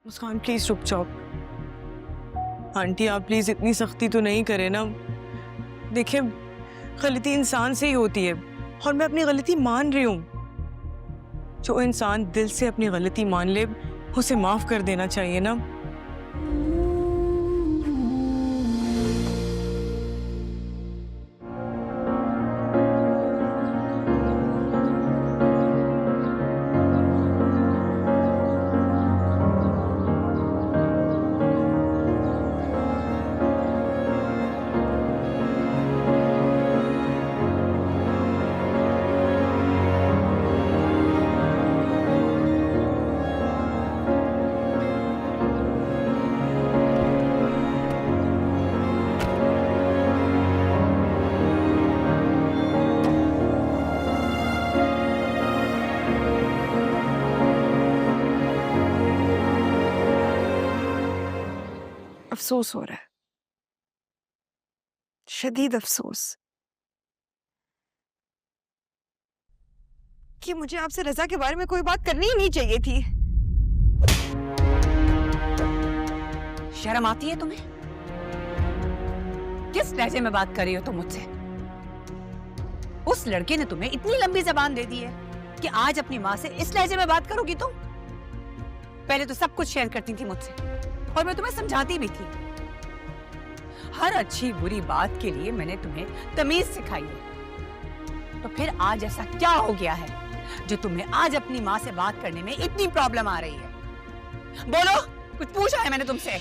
मुस्कान please रुक जाओ। Aunty आप प्लीज इतनी सख्ती तो नहीं करे ना। देखिए गलती इंसान से ही होती है और मैं अपनी गलती मान रही हूँ। जो इंसान दिल से अपनी गलती मान ले उसे माफ कर देना चाहिए ना। अफसोस हो रहा है, शदीद अफसोस कि मुझे आपसे रजा के बारे में कोई बात करनी ही नहीं चाहिए थी। शर्म आती है तुम्हें? किस लहजे में बात कर रही हो तुम मुझसे? उस लड़के ने तुम्हें इतनी लंबी जबान दे दी है कि आज अपनी माँ से इस लहजे में बात करोगी तुम? पहले तो सब कुछ शेयर करती थी मुझसे और मैं तुम्हें समझाती भी थी। हर अच्छी बुरी बात के लिए मैंने तुम्हें तमीज सिखाई है। तो फिर आज ऐसा क्या हो गया है जो तुम्हें आज अपनी माँ से बात करने में इतनी प्रॉब्लम आ रही है? बोलो, कुछ पूछा है मैंने तुमसे?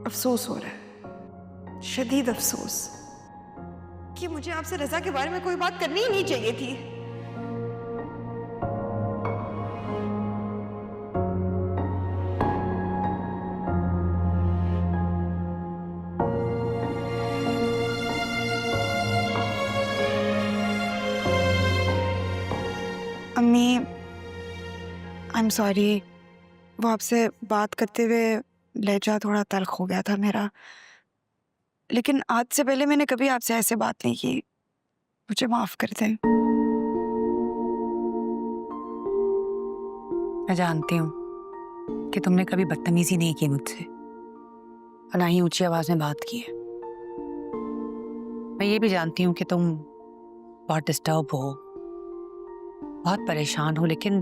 अफसोस हो रहा है, शदीद अफसोस कि मुझे आपसे रजा के बारे में कोई बात करनी ही नहीं चाहिए थी। अम्मी, आई एम सॉरी, वो आपसे बात करते हुए लहजा थोड़ा तल्ख हो गया था मेरा, लेकिन आज से पहले मैंने कभी आपसे ऐसे बात नहीं की। मुझे माफ कर दें। मैं जानती हूँ कि तुमने कभी बदतमीजी नहीं की मुझसे और ना ही ऊंची आवाज में बात की है। मैं ये भी जानती हूँ कि तुम बहुत डिस्टर्ब हो, बहुत परेशान हो, लेकिन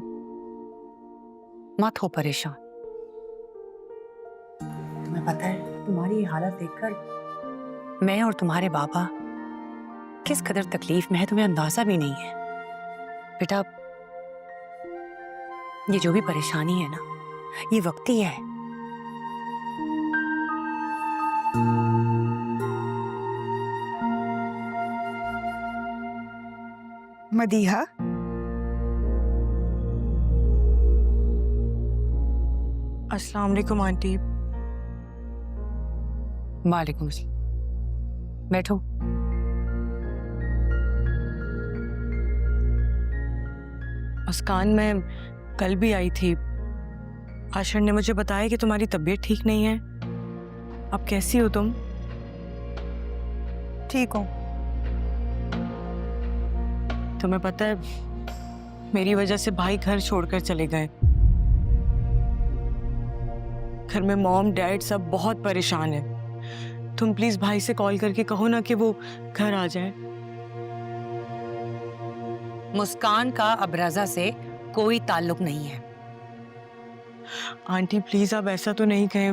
मत हो परेशान। तुम्हें पता है तुम्हारी ये हालत देखकर मैं और तुम्हारे बाबा किस कदर तकलीफ में है, तुम्हें अंदाजा भी नहीं है। बेटा, ये जो भी परेशानी है ना, ये वक्ती है। मदीहा, अस्सलाम वालेकुम आंटी। वालेकुम सलाम। बैठो। मुस्कान, मैं कल भी आई थी। आशर ने मुझे बताया कि तुम्हारी तबीयत ठीक नहीं है। अब कैसी हो तुम? ठीक हूँ। तुम्हें पता है मेरी वजह से भाई घर छोड़कर चले गए। घर में मॉम डैड सब बहुत परेशान है। तुम प्लीज भाई से कॉल करके कहो ना कि वो घर आ जाए। मुस्कान का अब रजा से कोई ताल्लुक नहीं है। आंटी प्लीज आप ऐसा तो नहीं कहें।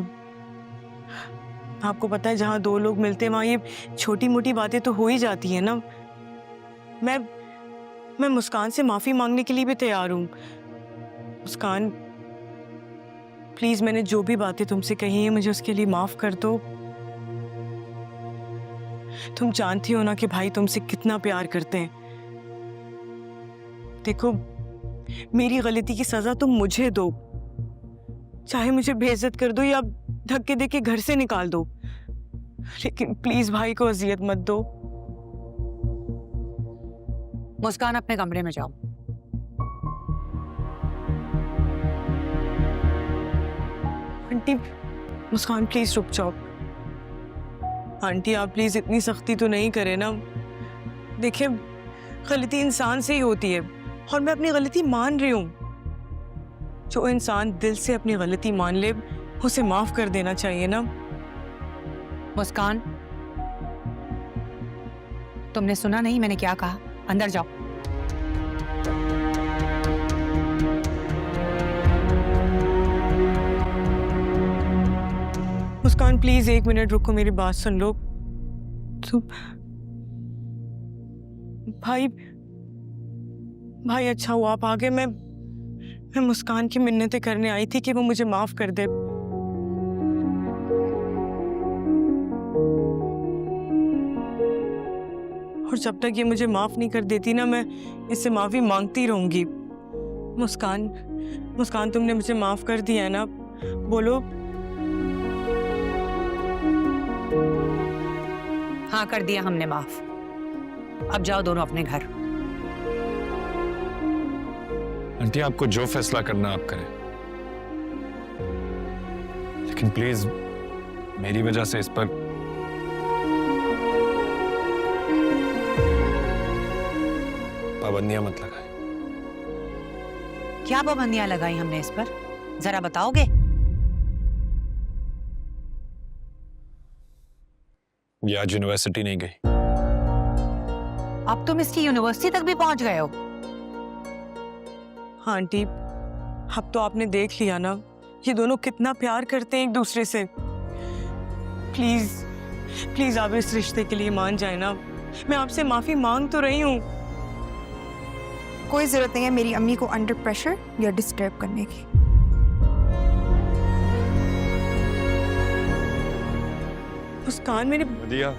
आपको पता है जहां दो लोग मिलते हैं वहां ये छोटी मोटी बातें तो हो ही जाती है ना। मैं मुस्कान से माफी मांगने के लिए भी तैयार हूं। मुस्कान प्लीज, मैंने जो भी बातें तुमसे कही हैं मुझे उसके लिए माफ कर दो। तुम जानती हो ना कि भाई तुमसे कितना प्यार करते हैं। देखो मेरी गलती की सजा तुम मुझे दो, चाहे मुझे बेइज्जत कर दो या धक्के दे के घर से निकाल दो, लेकिन प्लीज भाई को अजियत मत दो। मुस्कान अपने कमरे में जाओ। आंटी मुस्कान प्लीज रुक जाओ। आंटी आप प्लीज इतनी सख्ती तो नहीं करें ना। देखिए गलती इंसान से ही होती है और मैं अपनी गलती मान रही हूँ। जो इंसान दिल से अपनी गलती मान ले उसे माफ कर देना चाहिए ना। मुस्कान, तुमने सुना नहीं मैंने क्या कहा? अंदर जाओ। मुस्कान प्लीज 1 मिनट रुको, मेरी बात सुन लो। तुम भाई अच्छा हुआ आप आ गए। मैं मुस्कान की मिन्नतें करने आई थी कि वो मुझे माफ कर दे। और जब तक ये मुझे माफ नहीं कर देती ना मैं इससे माफी मांगती रहूंगी। मुस्कान तुमने मुझे माफ कर दिया है ना? बोलो। हाँ कर दिया हमने माफ। अब जाओ दोनों अपने घर। आंटी आपको जो फैसला करना आप करें, लेकिन प्लीज मेरी वजह से इस पर पाबंदियां मत लगाएं। क्या पाबंदियां लगाई हमने इस पर, जरा बताओगे? ये आज यूनिवर्सिटी नहीं गई। अब तुम इसकी यूनिवर्सिटी तक भी पहुंच गए हो। हाँ आंटी अब तो आपने देख लिया ना ये दोनों कितना प्यार करते हैं एक दूसरे से। प्लीज आप इस रिश्ते के लिए मान जाए ना। मैं आपसे माफी मांग तो रही हूँ। कोई जरूरत नहीं है मेरी अम्मी को अंडर प्रेशर या डिस्टर्ब करने की। मुस्कान मेरे दिया